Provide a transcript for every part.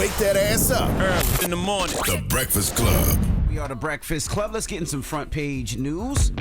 wake that ass up. Early in the morning. The Breakfast Club. We are the Breakfast Club. Let's get in some front page news.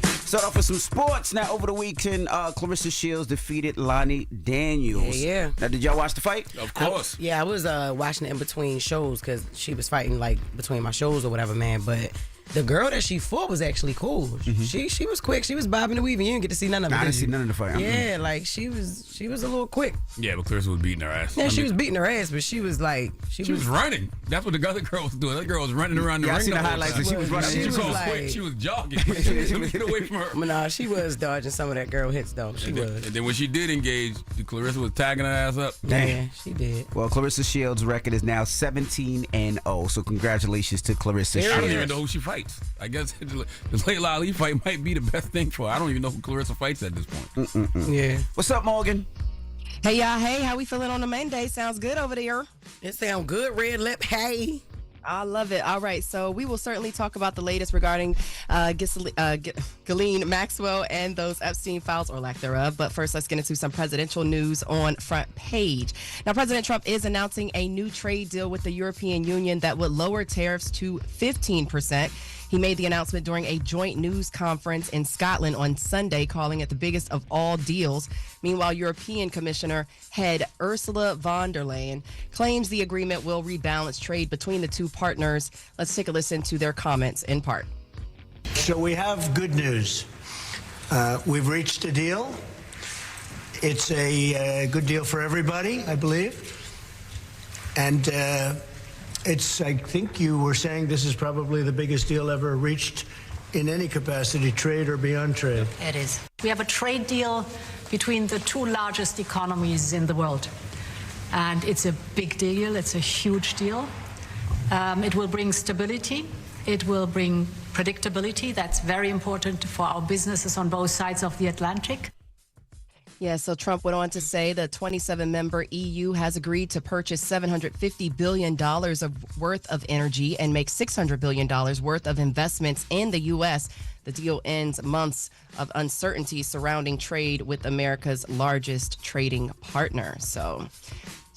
Start off with some sports. Now, over the weekend, Clarissa Shields defeated Lonnie Daniels. Yeah. Now, did y'all watch the fight? Of course. I was watching it in between shows because she was fighting like between my shows or whatever, man. But the girl that she fought was actually cool. Mm-hmm. She was quick. She was bobbing and weaving. You didn't get to see none of it. I didn't see none of the fight. Yeah, like she was a little quick. Yeah, but Clarissa was beating her ass. Yeah, she was beating her ass, but she was like She was running. That's what the other girl was doing. That girl was running around the ring. I see the whole highlights. time. She was running. She was like- quick. She was jogging. Let me get away from her. But nah, she was dodging some of that girl hits though. She was. And then when she did engage, Clarissa was tagging her ass up. Yeah, she did. Well, Clarissa Shields' record is now 17-0. So congratulations to Clarissa There it I Shields. don't even know who she fights. I guess the Layla Ali fight might be the best thing for her. I don't even know who Clarissa fights at this point. Yeah. What's up, Morgan? Hey, y'all. Hey, how we feeling on the Monday? Sounds good over there. It sound good, red lip. Hey. I love it. All right, so we will certainly talk about the latest regarding Ghislaine, Maxwell, and those Epstein files, or lack thereof. But first, let's get into some presidential news on front page. Now, President Trump is announcing a new trade deal with the European Union that would lower tariffs to 15%. He made the announcement during a joint news conference in Scotland on Sunday, calling it the biggest of all deals. Meanwhile, European Commissioner head Ursula von der Leyen claims the agreement will rebalance trade between the two partners. Let's take a listen to their comments in part. So we have good news. We've reached a deal. It's a good deal for everybody, I believe. And I think you were saying this is probably the biggest deal ever reached in any capacity, trade or beyond trade. It is. We have a trade deal between the two largest economies in the world. And it's a big deal. It's a huge deal. It will bring stability. It will bring predictability. That's very important for our businesses on both sides of the Atlantic. Yeah, so Trump went on to say the 27-member EU has agreed to purchase $750 billion worth of energy and make $600 billion worth of investments in the U.S. The deal ends months of uncertainty surrounding trade with America's largest trading partner. So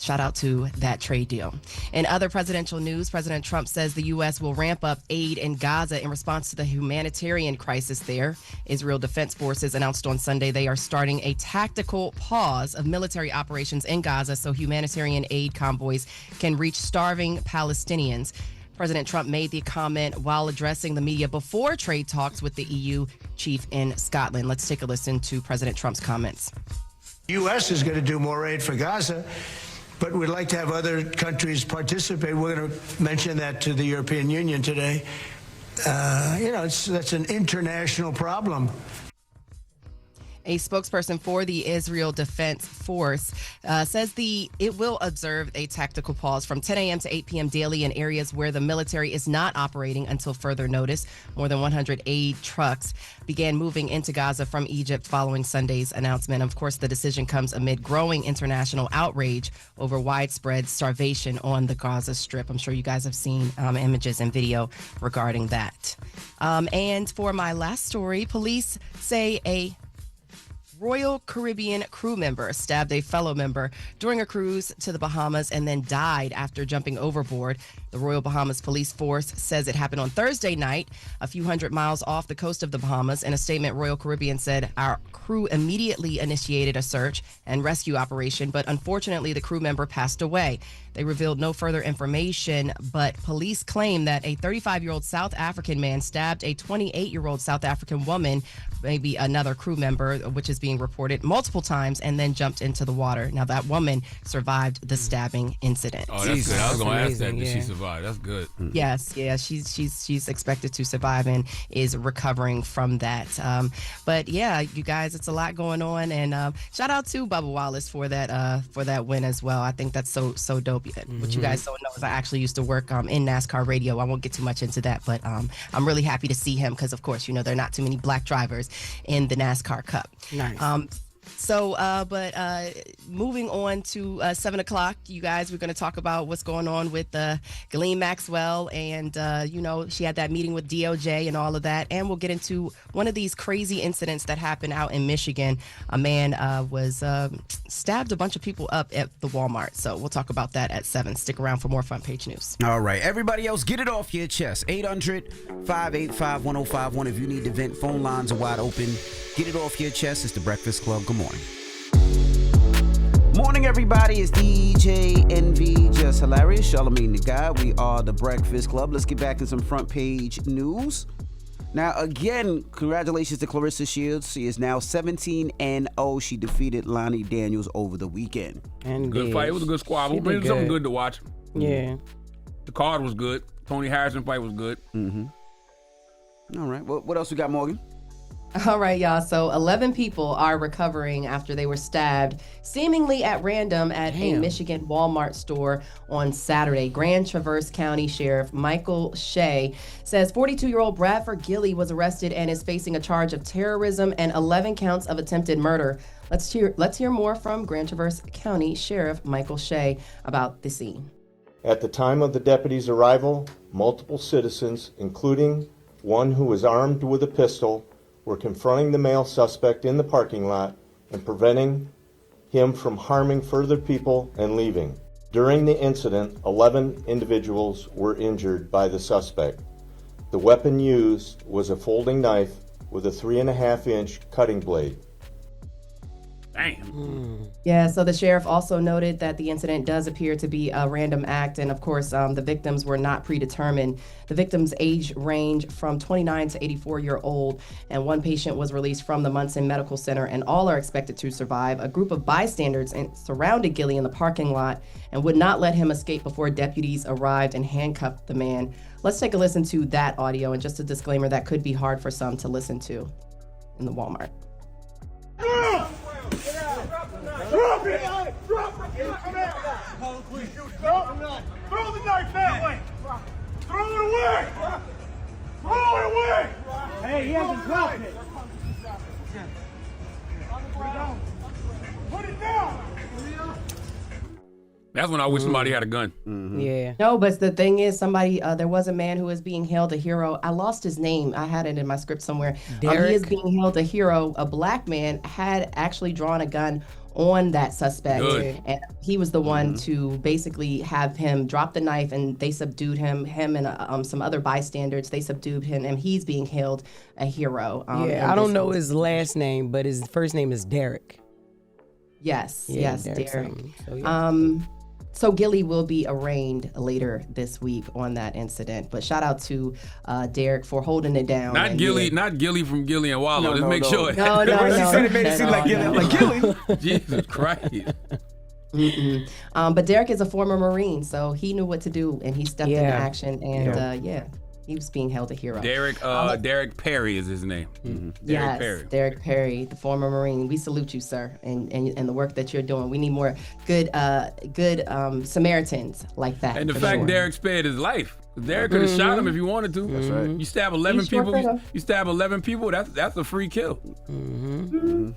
shout out to that trade deal. In other presidential news, President Trump says the U.S. will ramp up aid in Gaza in response to the humanitarian crisis there. Israel Defense Forces announced on Sunday they are starting a tactical pause of military operations in Gaza so humanitarian aid convoys can reach starving Palestinians. President Trump made the comment while addressing the media before trade talks with the EU chief in Scotland. Let's take a listen to President Trump's comments. The U.S. is going to do more aid for Gaza, but we'd like to have other countries participate. We're going to mention that to the European Union today. That's an international problem. A spokesperson for the Israel Defense Force says it will observe a tactical pause from 10 a.m. to 8 p.m. daily in areas where the military is not operating until further notice. More than 100 aid trucks began moving into Gaza from Egypt following Sunday's announcement. Of course, the decision comes amid growing international outrage over widespread starvation on the Gaza Strip. I'm sure you guys have seen images and video regarding that. And for my last story, police say a Royal Caribbean crew member stabbed a fellow member during a cruise to the Bahamas and then died after jumping overboard. The Royal Bahamas Police Force says it happened on Thursday night, a few hundred miles off the coast of the Bahamas. In a statement, Royal Caribbean said, "Our crew immediately initiated a search and rescue operation, but unfortunately the crew member passed away." They revealed no further information, but police claim that a 35-year-old South African man stabbed a 28-year-old South African woman, maybe another crew member, which is being reported multiple times, and then jumped into the water. Now, that woman survived the stabbing incident. Oh, that's good. I was going to ask that. Did Yeah. she survive? That's good. Yes, yeah, she's expected to survive and is recovering from that. But yeah, you guys, it's a lot going on, and shout out to Bubba Wallace for that win as well. I think that's so dope. What you guys don't know is I actually used to work in NASCAR radio. I won't get too much into that, but I'm really happy to see him because, of course, there are not too many black drivers in the NASCAR Cup. Nice. So, moving on to 7 o'clock, you guys, we're going to talk about what's going on with Ghislaine Maxwell. And, she had that meeting with DOJ and all of that. And we'll get into one of these crazy incidents that happened out in Michigan. A man was stabbed a bunch of people up at the Walmart. So we'll talk about that at 7. Stick around for more front page news. All right. Everybody else, get it off your chest. 800-585-1051. If you need to vent, phone lines are wide open. Get it off your chest. It's the Breakfast Club. Good morning. Morning, everybody. It's DJ NV, Jess Hilarious, Charlamagne the Guy. We are the Breakfast Club. Let's get back in some front page news. Now, again, congratulations to Claressa Shields. She is now 17-0. She defeated Lonnie Daniels over the weekend. And Good fight. It was a good squabble. It was something good to watch. Yeah. The card was good. Tony Harrison fight was good. Mm-hmm. All right. What else we got, Morgan? All right, y'all. So 11 people are recovering after they were stabbed, seemingly at random, at a Michigan Walmart store on Saturday. Grand Traverse County Sheriff Michael Shea says 42-year-old Bradford Gilley was arrested and is facing a charge of terrorism and 11 counts of attempted murder. Let's hear more from Grand Traverse County Sheriff Michael Shea about the scene. At the time of the deputy's arrival, multiple citizens, including one who was armed with a pistol, were confronting the male suspect in the parking lot and preventing him from harming further people and leaving. During the incident, 11 individuals were injured by the suspect. The weapon used was a folding knife with a 3.5-inch cutting blade. Damn. Yeah, so the sheriff also noted that the incident does appear to be a random act, and of course, the victims were not predetermined. The victims' age range from 29 to 84-year-old, and one patient was released from the Munson Medical Center, and all are expected to survive. A group of bystanders surrounded Gilley in the parking lot and would not let him escape before deputies arrived and handcuffed the man. Let's take a listen to that audio, and just a disclaimer, that could be hard for some to listen to in the Walmart. Drop it! Drop it! Throw the knife that way! Throw it away! Throw it away! Hey, he hasn't dropped it! Put it down! That's when I wish somebody had a gun. Mm-hmm. Yeah. No, but the thing is, there was a man who was being hailed a hero. I lost his name. I had it in my script somewhere. He is being hailed a hero. A black man had actually drawn a gun on that suspect. Good. And he was the one to basically have him drop the knife, and they subdued him and some other bystanders. They subdued him, and he's being hailed a hero. I don't know his last name, but his first name is Derek. Yes, Derek. So, So Gilley will be arraigned later this week on that incident. But shout out to Derek for holding it down. Not Gilley from Gilley and Wallow. Just make sure. No. She said it made it seem like Gilley. I'm like, Gilley? Jesus Christ. But Derek is a former Marine, so he knew what to do, and he stepped into action. And he was being held a hero. Derek Perry is his name. Mm-hmm. Derek Perry, the former Marine. We salute you, sir, and the work that you're doing. We need more good Samaritans like that. And the fact Derek spared his life. Derek could have shot him if he wanted to. That's right. You stab 11 people. You stab 11 people. That's a free kill. Mm-hmm.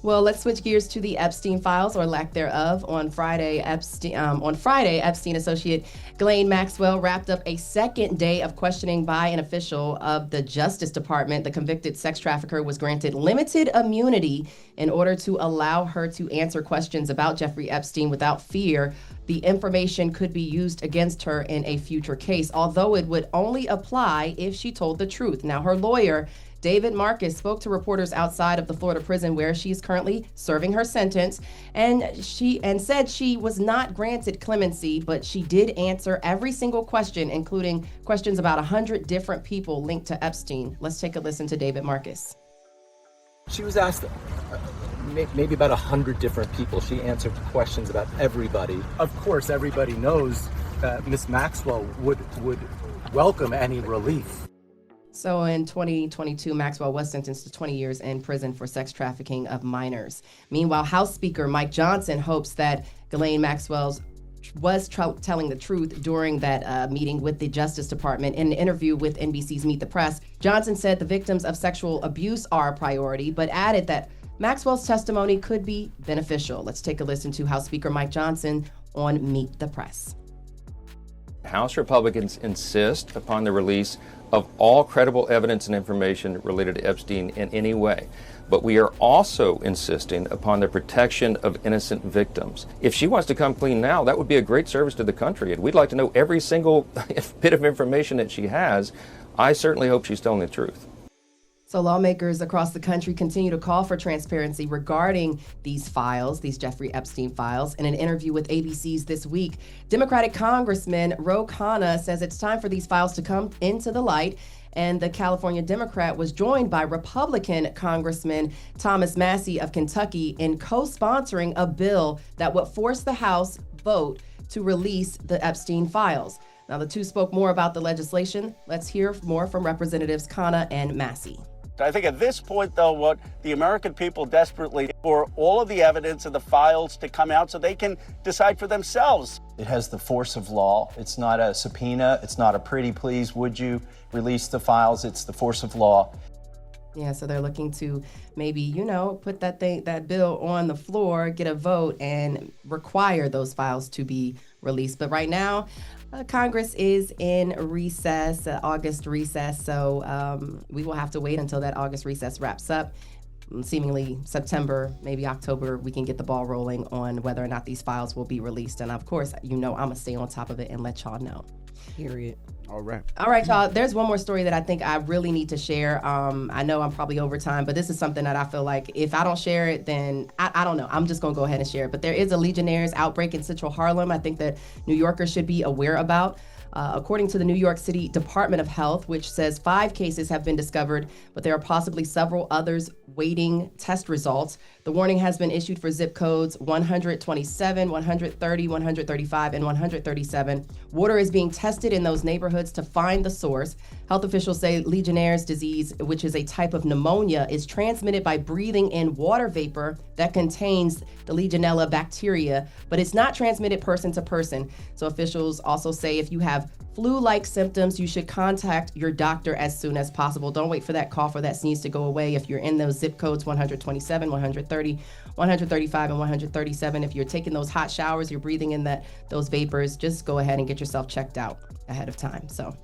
Well, let's switch gears to the Epstein files, or lack thereof. On Friday, Epstein associate Ghislaine Maxwell wrapped up a second day of questioning by an official of the Justice Department. The convicted sex trafficker was granted limited immunity in order to allow her to answer questions about Jeffrey Epstein without fear the information could be used against her in a future case, although it would only apply if she told the truth. Now, her lawyer, David Marcus, spoke to reporters outside of the Florida prison where she is currently serving her sentence, and said she was not granted clemency, but she did answer every single question, including questions about 100 different people linked to Epstein. Let's take a listen to David Marcus. She was asked maybe about 100 different people. She answered questions about everybody. Of course, everybody knows that Miss Maxwell would welcome any relief. So in 2022, Maxwell was sentenced to 20 years in prison for sex trafficking of minors. Meanwhile, House Speaker Mike Johnson hopes that Ghislaine Maxwell was telling the truth during that meeting with the Justice Department. In an interview with NBC's Meet the Press, Johnson said the victims of sexual abuse are a priority, but added that Maxwell's testimony could be beneficial. Let's take a listen to House Speaker Mike Johnson on Meet the Press. House Republicans insist upon the release of all credible evidence and information related to Epstein in any way. But we are also insisting upon the protection of innocent victims. If she wants to come clean now, that would be a great service to the country. And we'd like to know every single bit of information that she has. I certainly hope she's telling the truth. So lawmakers across the country continue to call for transparency regarding these files, these Jeffrey Epstein files. In an interview with ABC's This Week, Democratic Congressman Roques says it's time for these files to come into the light. And the California Democrat was joined by Republican Congressman Thomas Massie of Kentucky in co-sponsoring a bill that would force the House vote to release the Epstein files. Now, the two spoke more about the legislation. Let's hear more from Representatives Khanna and Massie. I think at this point, though, what the American people desperately for all of the evidence and the files to come out so they can decide for themselves. It has the force of law. It's not a subpoena. It's not a pretty please, would you release the files? It's the force of law. Yeah, so they're looking to maybe, put that bill on the floor, get a vote, and require those files to be released. But right now, Congress is in recess, August recess, so we will have to wait until that August recess wraps up. Seemingly September, maybe October, we can get the ball rolling on whether or not these files will be released. And of course, I'm going to stay on top of it and let y'all know. Period. All right, y'all. There's one more story that I think I really need to share. I know I'm probably over time, but this is something that I feel like if I don't share it, then I don't know. I'm just going to go ahead and share it. But there is a Legionnaires outbreak in Central Harlem. I think that New Yorkers should be aware about. According to the New York City Department of Health, which says 5 cases have been discovered, but there are possibly several others waiting test results. The warning has been issued for zip codes 127, 130, 135, and 137. Water is being tested in those neighborhoods to find the source. Health officials say Legionnaire's disease, which is a type of pneumonia, is transmitted by breathing in water vapor that contains the Legionella bacteria, but it's not transmitted person to person. So officials also say if you have flu-like symptoms, you should contact your doctor as soon as possible. Don't wait for that cough or that sneeze to go away. If you're in those zip codes 127, 130, 135, and 137, if you're taking those hot showers, you're breathing in those vapors, just go ahead and get yourself checked out ahead of time. So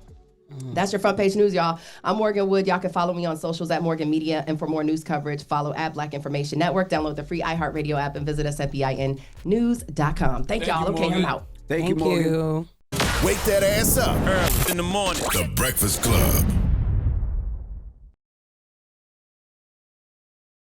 that's your front page news, y'all. I'm Morgan Wood. Y'all can follow me on socials at Morgan Media. And for more news coverage, follow at Black Information Network. Download the free iHeartRadio app and visit us at BINnews.com. Thank y'all. Okay, I'm out. Thank you, Morgan. Wake that ass up early in the morning. The Breakfast Club.